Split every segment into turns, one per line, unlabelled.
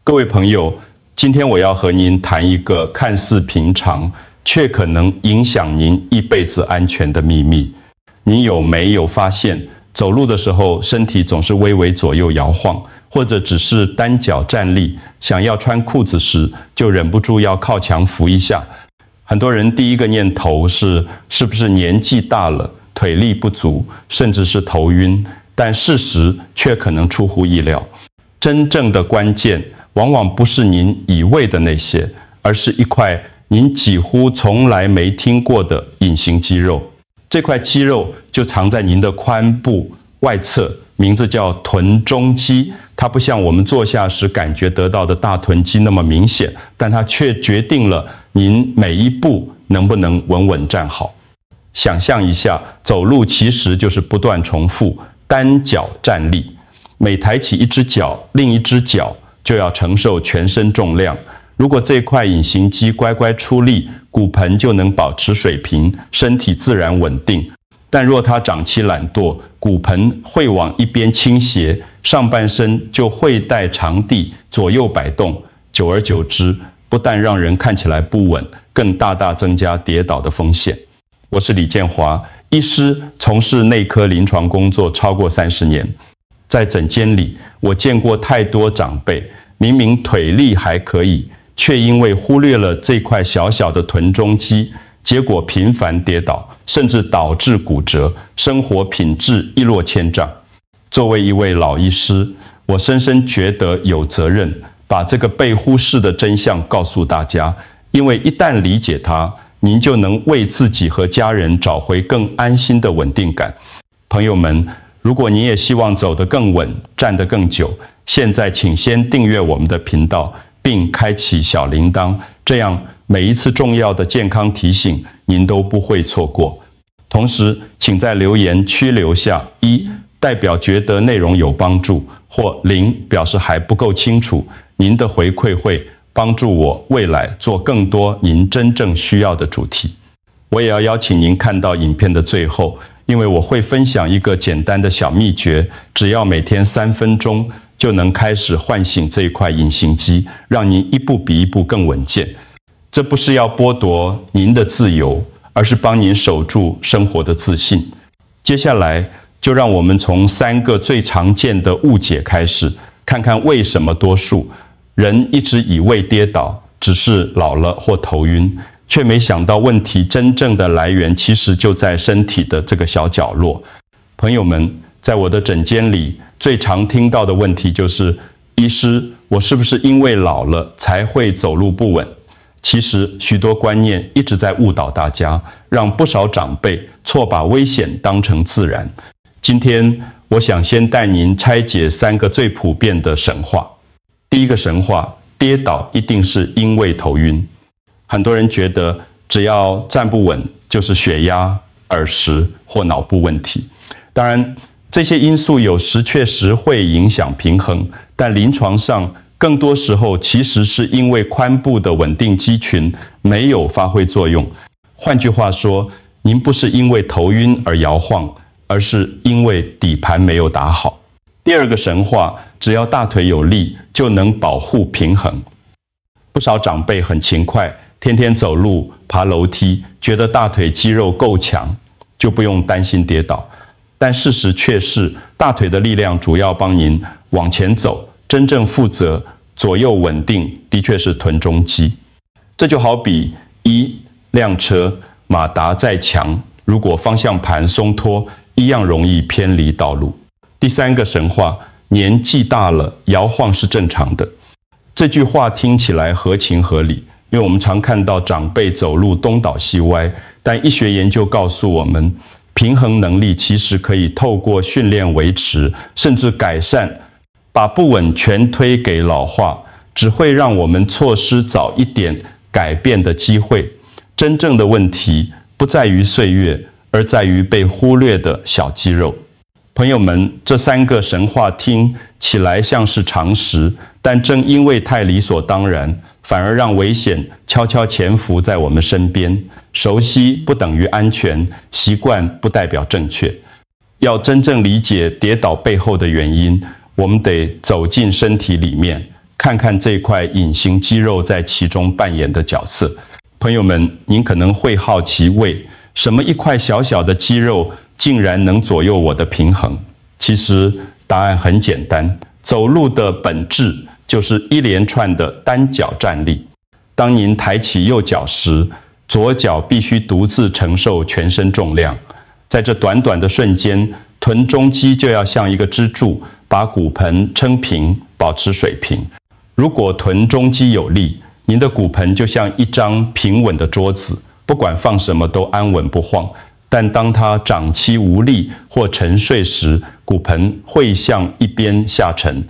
各位朋友，今天我要和您谈一个看似平常，却可能影响您一辈子安全的秘密。你有没有发现，走路的时候身体总是微微左右摇晃，或者只是单脚站立，想要穿裤子时就忍不住要靠墙扶一下？很多人第一个念头是不是年纪大了，腿力不足，甚至是头晕，但事实却可能出乎意料。真正的关键往往不是您以为的那些，而是一块您几乎从来没听过的隐形肌肉。这块肌肉就藏在您的髋部外侧，名字叫臀中肌。它不像我们坐下时感觉得到的大臀肌那么明显，但它却决定了您每一步能不能稳稳站好。想象一下，走路其实就是不断重复单脚站立，每抬起一只脚，另一只脚就要承受全身重量。如果这块隐形肌乖乖出力，骨盆就能保持水平，身体自然稳定。但若它长期懒惰，骨盆会往一边倾斜，上半身就会带长地左右摆动，久而久之，不但让人看起来不稳，更大大增加跌倒的风险。我是李建华，医师，从事内科临床工作超过30年。在诊间里，我见过太多长辈，明明腿力还可以，却因为忽略了这块小小的臀中肌，结果频繁跌倒，甚至导致骨折，生活品质一落千丈。作为一位老医师，我深深觉得有责任把这个被忽视的真相告诉大家，因为一旦理解它，您就能为自己和家人找回更安心的稳定感。朋友们，如果你也希望走得更稳，站得更久，现在请先订阅我们的频道，并开启小铃铛，这样每一次重要的健康提醒您都不会错过。同时，请在留言区留下1代表觉得内容有帮助，或0表示还不够清楚。您的回馈会帮助我未来做更多您真正需要的主题。我也要邀请您看到影片的最后，因为我会分享一个简单的小秘诀，只要每天3分钟，就能开始唤醒这一块隐形肌，让您一步比一步更稳健。这不是要剥夺您的自由，而是帮您守住生活的自信。接下来，就让我们从3个最常见的误解开始，看看为什么多数人一直以为跌倒只是老了或头晕，却没想到问题真正的来源其实就在身体的这个小角落。朋友们，在我的诊间里，最常听到的问题就是：医师，我是不是因为老了才会走路不稳？其实许多观念一直在误导大家，让不少长辈错把危险当成自然。今天我想先带您拆解3个最普遍的神话。第一个神话，跌倒一定是因为头晕。很多人觉得只要站不稳就是血压、耳石或脑部问题。当然，这些因素有时确实会影响平衡，但临床上更多时候其实是因为髋部的稳定肌群没有发挥作用。换句话说，您不是因为头晕而摇晃，而是因为底盘没有打好。第二个神话，只要大腿有力就能保护平衡。不少长辈很勤快，天天走路、爬楼梯，觉得大腿肌肉够强，就不用担心跌倒。但事实却是，大腿的力量主要帮您往前走，真正负责左右稳定的确是臀中肌。这就好比辆车，马达再强，如果方向盘松脱，一样容易偏离道路。第3个神话，年纪大了，摇晃是正常的。这句话听起来合情合理，因为我们常看到长辈走路东倒西歪，但医学研究告诉我们，平衡能力其实可以透过训练维持，甚至改善。把不稳全推给老化，只会让我们错失早一点改变的机会。真正的问题不在于岁月，而在于被忽略的小肌肉。朋友们，这3个神话听起来像是常识，但正因为太理所当然，反而让危险悄悄潜伏在我们身边。熟悉不等于安全，习惯不代表正确。要真正理解跌倒背后的原因，我们得走进身体里面，看看这块隐形肌肉在其中扮演的角色。朋友们，您可能会好奇，为什么一块小小的肌肉竟然能左右我的平衡？其实答案很简单，走路的本质就是一连串的单脚站立。当您抬起右脚时，左脚必须独自承受全身重量。在这短短的瞬间，臀中肌就要像一个支柱，把骨盆撑平，保持水平。如果臀中肌有力，您的骨盆就像一张平稳的桌子，不管放什么都安稳不晃。但当它长期无力或沉睡时，骨盆会向一边下沉，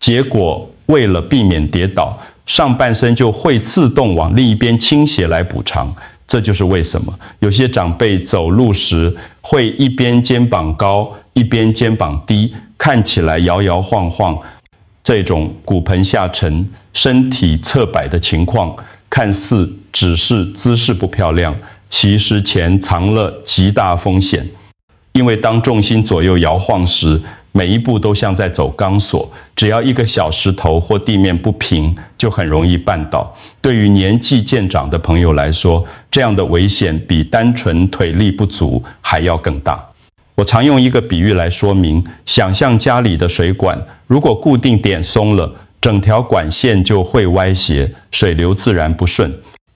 结果为了避免跌倒，上半身就会自动往另一边倾斜来补偿。这就是为什么有些长辈走路时会一边肩膀高，一边肩膀低，看起来摇摇晃晃。这种骨盆下沉、身体侧摆的情况，看似只是姿势不漂亮，其实潜藏了极大风险。因为当重心左右摇晃时，每一步都像在走钢索，只要一个小石头或地面不平，就很容易绊倒。对于年纪渐长的朋友来说，这样的危险比单纯腿力不足还要更大。我常用一个比喻来说明，想象家里的水管，如果固定点松了，整条管线就会歪斜，水流自然不顺。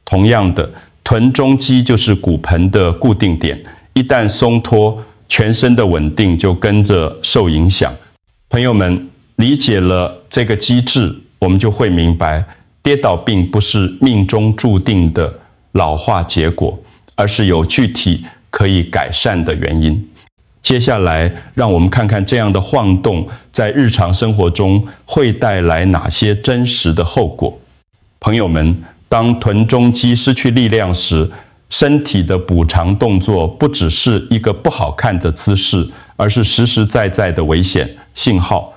同样的，臀中肌就是骨盆的固定点，一旦松脱，全身的稳定就跟着受影响。朋友们，理解了这个机制，我们就会明白，跌倒并不是命中注定的老化结果，而是有具体可以改善的原因。接下来，让我们看看这样的晃动在日常生活中会带来哪些真实的后果。朋友们，当臀中肌失去力量时，身体的补偿动作不只是一个不好看的姿势，而是实实在在的危险信号。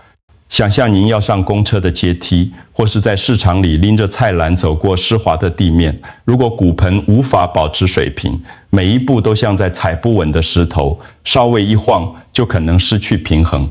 想象您要上公车的阶梯，或是在市场里拎着菜篮走过湿滑的地面，如果骨盆无法保持水平，每一步都像在踩不稳的石头，稍微一晃就可能失去平衡。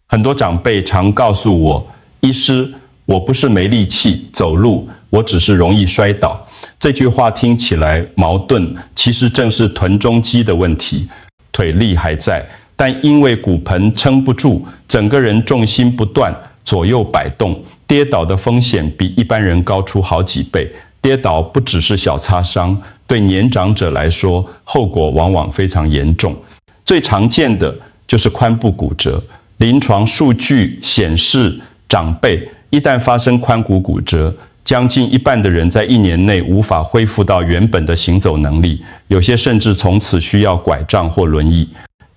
很多长辈常告诉我，医师，我不是没力气走路，我只是容易摔倒。这句话听起来矛盾，其实正是臀中肌的问题。腿力还在，但因为骨盆撑不住，整个人重心不断，左右摆动，跌倒的风险比一般人高出好几倍。跌倒不只是小擦伤，对年长者来说，后果往往非常严重。最常见的就是髋部骨折。临床数据显示，长辈一旦发生髋骨骨折，将近一半的人在1年内无法恢复到原本的行走能力，有些甚至从此需要拐杖或轮椅。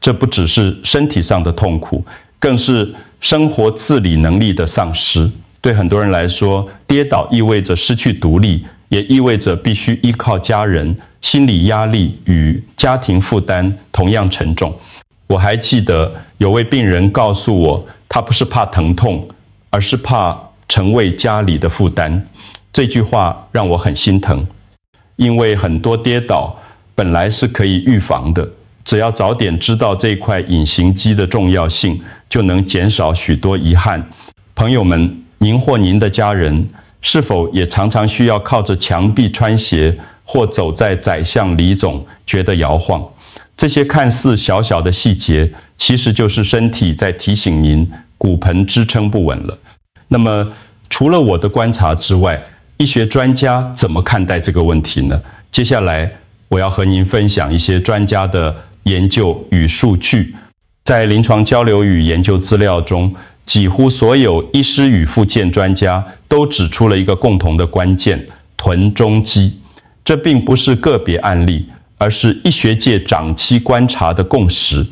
这不只是身体上的痛苦，更是生活自理能力的丧失。对很多人来说，跌倒意味着失去独立，也意味着必须依靠家人，心理压力与家庭负担同样沉重。我还记得有位病人告诉我，他不是怕疼痛，而是怕成为家里的负担。这句话让我很心疼，因为很多跌倒本来是可以预防的，只要早点知道这块隐形肌的重要性，就能减少许多遗憾。朋友们，您或您的家人是否也常常需要靠着墙壁穿鞋，或走在窄巷里总觉得摇晃？这些看似小小的细节，其实就是身体在提醒您骨盆支撑不稳了。那么除了我的观察之外，医学专家怎么看待这个问题呢？接下来我要和您分享一些专家的研究与数据。在临床交流与研究资料中，几乎所有医师与复健专家都指出了一个共同的关键：臀中肌。这并不是个别案例，而是医学界长期观察的共识。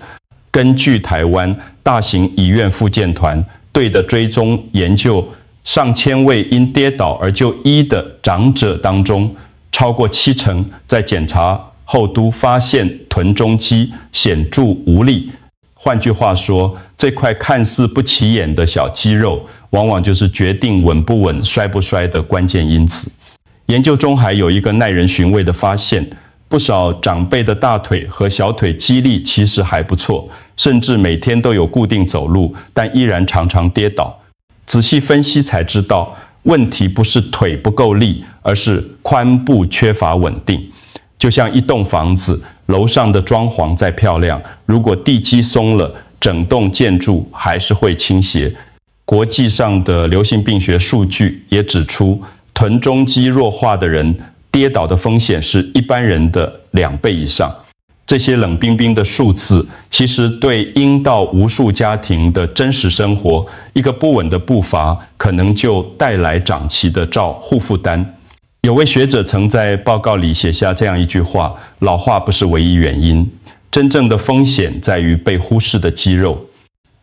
根据台湾大型医院复健团队的追踪研究，上千位因跌倒而就医的长者当中，超过70%在检查后都发现臀中肌显著无力。换句话说，这块看似不起眼的小肌肉，往往就是决定稳不稳、摔不摔的关键因子。研究中还有一个耐人寻味的发现，不少长辈的大腿和小腿肌力其实还不错，甚至每天都有固定走路，但依然常常跌倒。仔细分析才知道，问题不是腿不够力，而是髋部缺乏稳定。就像一栋房子，楼上的装潢再漂亮，如果地基松了，整栋建筑还是会倾斜。国际上的流行病学数据也指出，臀中肌弱化的人跌倒的风险是一般人的2倍以上。这些冷冰冰的数字，其实对应到无数家庭的真实生活，一个不稳的步伐，可能就带来长期的照护负担。有位学者曾在报告里写下这样一句话：老化不是唯一原因，真正的风险在于被忽视的肌肉。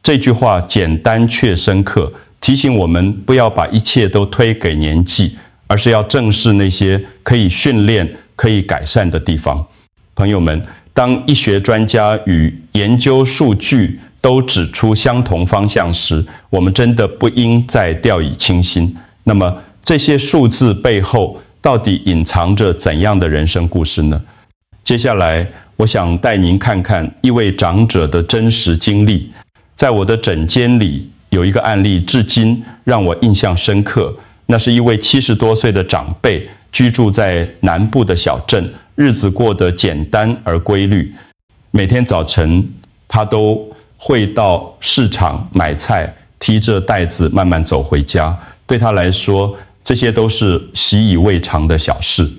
这句话简单却深刻，提醒我们不要把一切都推给年纪，而是要正视那些可以训练、可以改善的地方。朋友们，当医学专家与研究数据都指出相同方向时，我们真的不应再掉以轻心。那么，这些数字背后到底隐藏着怎样的人生故事呢？接下来，我想带您看看一位长者的真实经历。在我的诊间里，有一个案例，至今让我印象深刻。那是一位70多岁的长辈，居住在南部的小镇，日子过得简单而规律。每天早晨，他都会到市场买菜，提着袋子慢慢走回家。对他来说，这些都是习以为常的小事。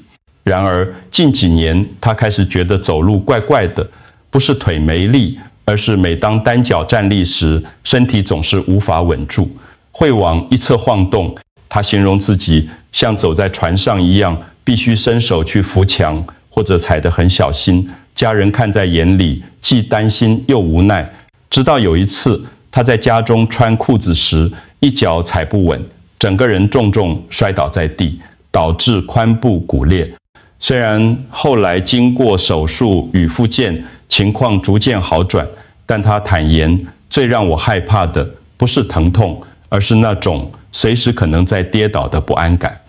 然而，近几年，他开始觉得走路怪怪的，不是腿没力，而是每当单脚站立时，身体总是无法稳住，会往一侧晃动。他形容自己像走在船上一样，必须伸手去扶墙，或者踩得很小心。家人看在眼里，既担心又无奈。直到有一次，他在家中穿裤子时，一脚踩不稳，整个人重重摔倒在地，导致髋部骨裂。虽然后来经过手术与复健，情况逐渐好转，但他坦言，最让我害怕的不是疼痛，而是那种随时可能在跌倒的不安感。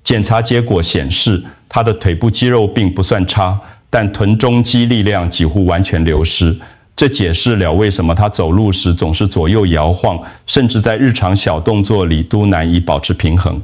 检查结果显示，他的腿部肌肉并不算差，但臀中肌力量几乎完全流失。这解释了为什么他走路时总是左右摇晃，甚至在日常小动作里都难以保持平衡。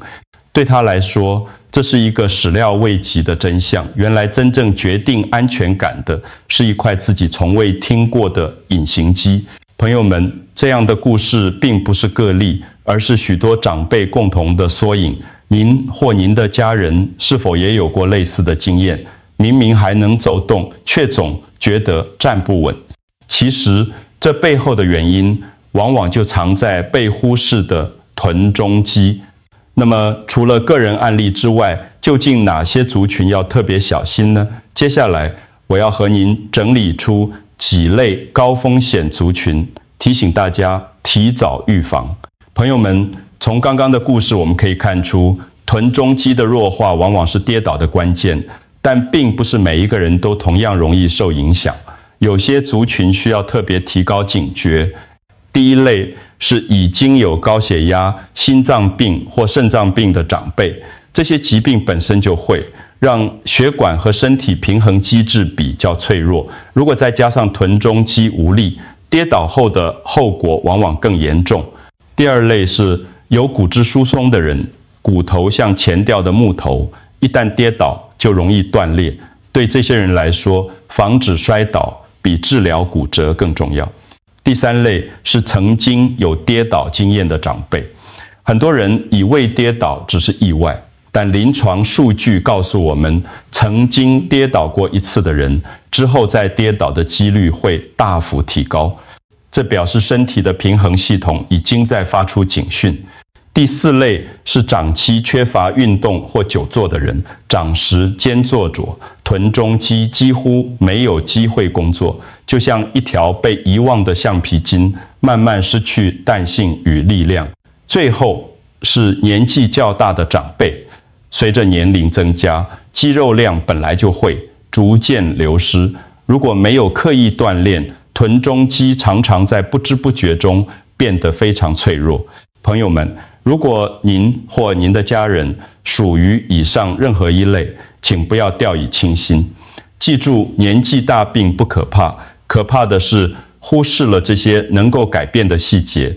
对他来说，这是一个始料未及的真相。原来真正决定安全感的，是一块自己从未听过的隐形肌。朋友们，这样的故事并不是个例，而是许多长辈共同的缩影。您或您的家人是否也有过类似的经验？明明还能走动，却总觉得站不稳。其实，这背后的原因，往往就藏在被忽视的臀中肌。那么，除了个人案例之外，究竟哪些族群要特别小心呢？接下来，我要和您整理出几类高风险族群，提醒大家提早预防。朋友们，从刚刚的故事我们可以看出，臀中肌的弱化往往是跌倒的关键，但并不是每一个人都同样容易受影响。有些族群需要特别提高警觉。第一类是已经有高血压、心脏病或肾脏病的长辈，这些疾病本身就会让血管和身体平衡机制比较脆弱。如果再加上臀中肌无力，跌倒后的后果往往更严重。第二类是有骨质疏松的人，骨头像前掉的木头，一旦跌倒就容易断裂。对这些人来说，防止摔倒比治疗骨折更重要。第三类是曾经有跌倒经验的长辈，很多人以为跌倒只是意外，但临床数据告诉我们，曾经跌倒过一次的人，之后再跌倒的几率会大幅提高。这表示身体的平衡系统已经在发出警讯。第四类是长期缺乏运动或久坐的人，长时间坐着，臀中肌几乎没有机会工作，就像一条被遗忘的橡皮筋，慢慢失去弹性与力量。最后是年纪较大的长辈，随着年龄增加，肌肉量本来就会逐渐流失。如果没有刻意锻炼，臀中肌常常在不知不觉中变得非常脆弱。朋友们，如果您或您的家人属于以上任何一类，请不要掉以轻心。记住，年纪大病不可怕，可怕的是忽视了这些能够改变的细节。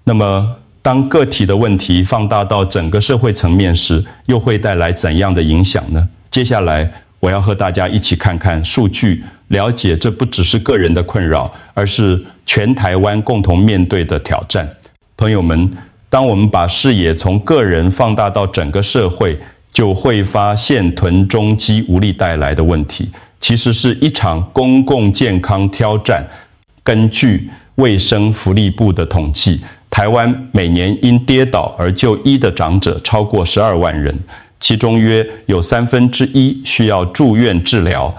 那么，当个体的问题放大到整个社会层面时，又会带来怎样的影响呢？接下来我要和大家一起看看数据，了解这不只是个人的困扰，而是全台湾共同面对的挑战。朋友们，当我们把视野从个人放大到整个社会，就会发现臀中肌无力带来的问题，其实是一场公共健康挑战。根据卫生福利部的统计，台湾每年因跌倒而就医的长者超过12万人，其中约有1/3需要住院治疗。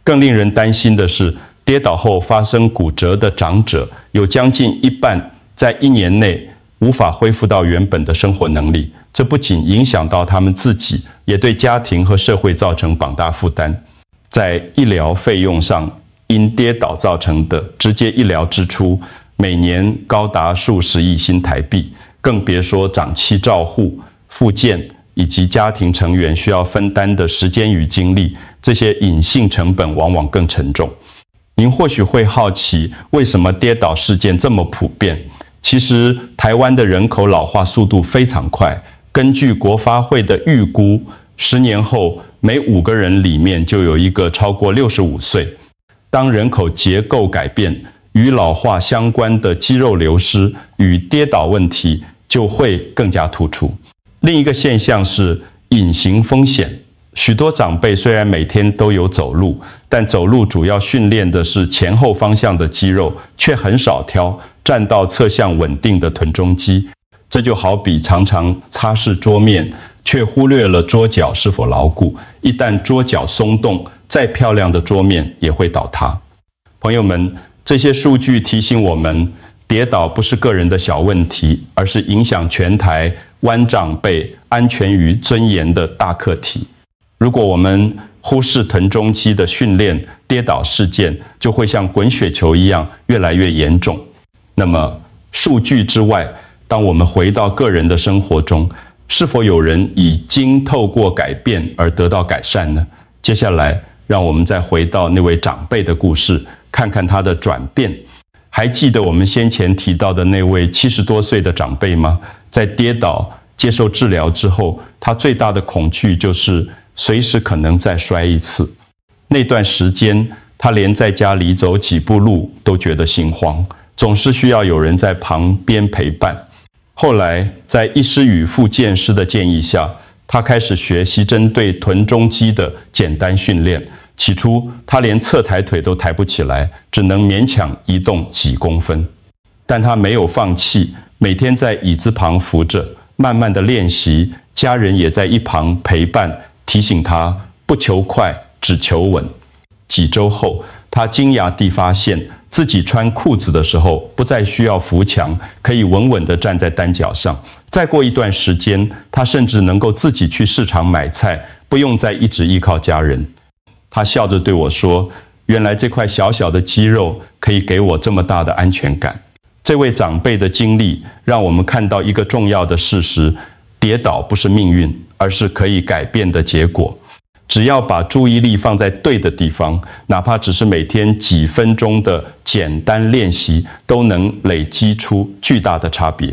更令人担心的是，跌倒后发生骨折的长者有将近一半在1年内无法恢复到原本的生活能力。这不仅影响到他们自己，也对家庭和社会造成庞大负担。在医疗费用上，因跌倒造成的直接医疗支出每年高达数十亿新台币，更别说长期照护、复健以及家庭成员需要分担的时间与精力，这些隐性成本往往更沉重。您或许会好奇，为什么跌倒事件这么普遍？其实，台湾的人口老化速度非常快。根据国发会的预估，10年后每5个人里面就有1个超过65岁。当人口结构改变，与老化相关的肌肉流失与跌倒问题就会更加突出。另一个现象是隐形风险。许多长辈虽然每天都有走路，但走路主要训练的是前后方向的肌肉，却很少挑站到侧向稳定的臀中肌。这就好比常常擦拭桌面，却忽略了桌角是否牢固。一旦桌角松动，再漂亮的桌面也会倒塌。朋友们，这些数据提醒我们，跌倒不是个人的小问题，而是影响全台湾长辈安全与尊严的大课题。如果我们忽视臀中肌的训练，跌倒事件就会像滚雪球一样越来越严重。那么，数据之外，当我们回到个人的生活中，是否有人已经透过改变而得到改善呢？接下来，让我们再回到那位长辈的故事，看看他的转变。还记得我们先前提到的那位70多岁的长辈吗？在跌倒接受治疗之后，他最大的恐惧就是随时可能再摔一次。那段时间，他连在家里走几步路都觉得心慌，总是需要有人在旁边陪伴。后来，在医师与复健师的建议下，他开始学习针对臀中肌的简单训练。起初，他连侧抬腿都抬不起来，只能勉强移动几公分。但他没有放弃，每天在椅子旁扶着，慢慢的练习。家人也在一旁陪伴，提醒他不求快，只求稳。几周后，他惊讶地发现自己穿裤子的时候不再需要扶墙，可以稳稳地站在单脚上。再过一段时间，他甚至能够自己去市场买菜，不用再一直依靠家人。他笑着对我说：“原来这块小小的肌肉可以给我这么大的安全感。”这位长辈的经历让我们看到一个重要的事实：跌倒不是命运，而是可以改变的结果。只要把注意力放在对的地方，哪怕只是每天几分钟的简单练习，都能累积出巨大的差别。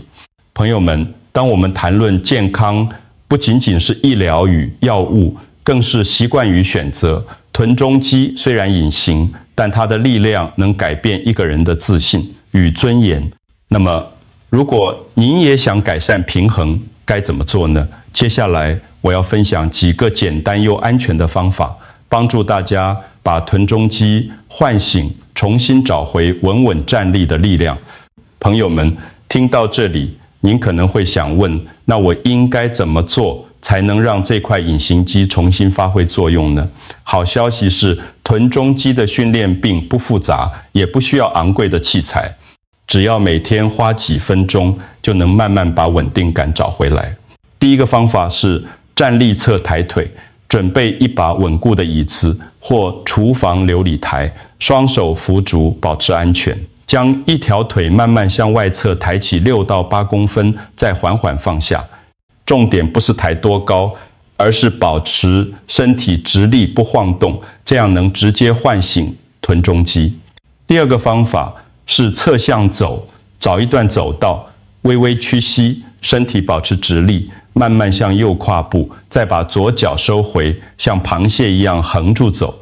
朋友们，当我们谈论健康，不仅仅是医疗与药物，更是习惯与选择。臀中肌虽然隐形，但它的力量能改变一个人的自信与尊严。那么，如果您也想改善平衡，该怎么做呢？接下来我要分享几个简单又安全的方法，帮助大家把臀中肌唤醒，重新找回稳稳站立的力量。朋友们，听到这里，您可能会想问，那我应该怎么做才能让这块隐形肌重新发挥作用呢？好消息是，臀中肌的训练并不复杂，也不需要昂贵的器材，只要每天花几分钟，就能慢慢把稳定感找回来。第一个方法是站立侧抬腿，准备一把稳固的椅子或厨房流理台，双手扶足，保持安全。将一条腿慢慢向外侧抬起6到8公分，再缓缓放下。重点不是抬多高，而是保持身体直立不晃动，这样能直接唤醒臀中肌。第二个方法是侧向走，找一段走道，微微屈膝，身体保持直立，慢慢向右跨步，再把左脚收回，像螃蟹一样横住走。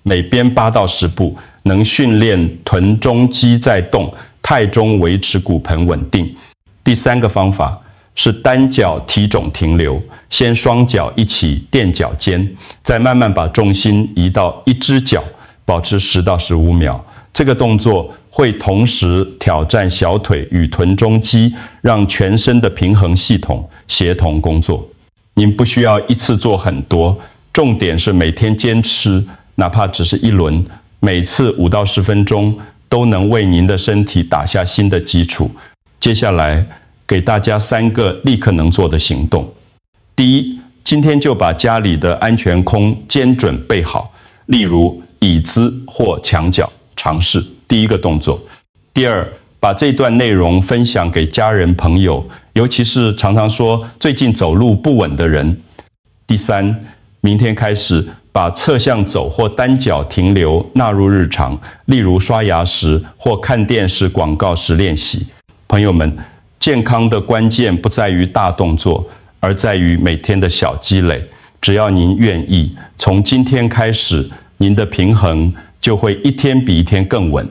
每边8到10步，能训练臀中肌在动，太中维持骨盆稳定。第3个方法是单脚提踵停留，先双脚一起垫脚尖，再慢慢把重心移到一只脚，保持10到15秒。这个动作会同时挑战小腿与臀中肌，让全身的平衡系统协同工作。您不需要一次做很多，重点是每天坚持，哪怕只是1轮，每次5到10分钟，都能为您的身体打下新的基础。接下来给大家3个立刻能做的行动。第一，今天就把家里的安全空间准备好，例如椅子或墙角，尝试第1个动作。第2，把这段内容分享给家人朋友，尤其是常常说最近走路不稳的人。第3，明天开始把侧向走或单脚停留纳入日常，例如刷牙时或看电视广告时练习。朋友们，健康的关键不在于大动作，而在于每天的小积累。只要您愿意，从今天开始，您的平衡就会一天比一天更稳。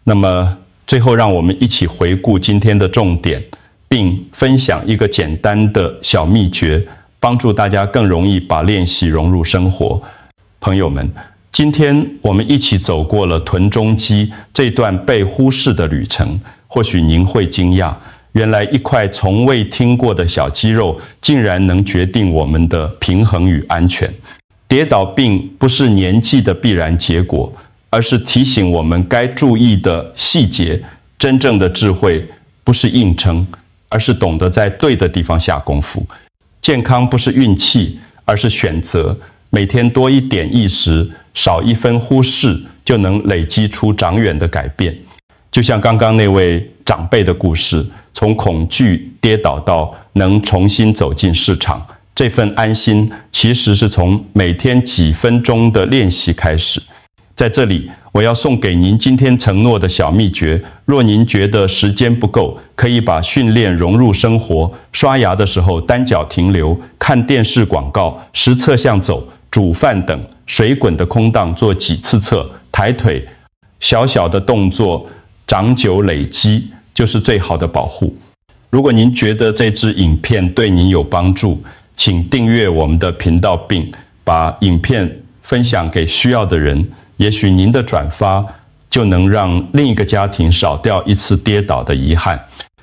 那么最后让我们一起回顾今天的重点，并分享一个简单的小秘诀，帮助大家更容易把练习融入生活。朋友们，今天我们一起走过了臀中肌这段被忽视的旅程，或许您会惊讶，原来一块从未听过的小肌肉，竟然能决定我们的平衡与安全。跌倒并不是年纪的必然结果，而是提醒我们该注意的细节。真正的智慧不是硬撑，而是懂得在对的地方下功夫。健康不是运气，而是选择。每天多一点意识，少1分忽视，就能累积出长远的改变。就像刚刚那位长辈的故事，从恐惧跌倒到能重新走进市场，这份安心其实是从每天几分钟的练习开始。在这里，我要送给您今天承诺的小秘诀。若您觉得时间不够，可以把训练融入生活。刷牙的时候单脚停留，看电视广告时侧向走，煮饭等水滚的空档做几次侧，抬腿，小小的动作长久累积就是最好的保护。如果您觉得这支影片对您有帮助，请订阅我们的频道，并把影片分享给需要的人。也许您的转发就能让另一个家庭少掉一次跌倒的遗憾。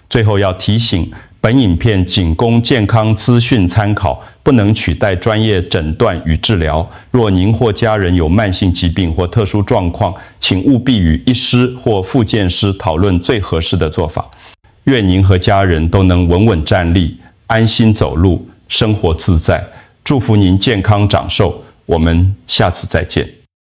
最后要提醒，本影片仅供健康资讯参考，不能取代专业诊断与治疗。若您或家人有慢性疾病或特殊状况，请务必与医师或复健师讨论最合适的做法。愿您和家人都能稳稳站立，安心走路，生活自在。祝福您健康长寿，我们下次再见。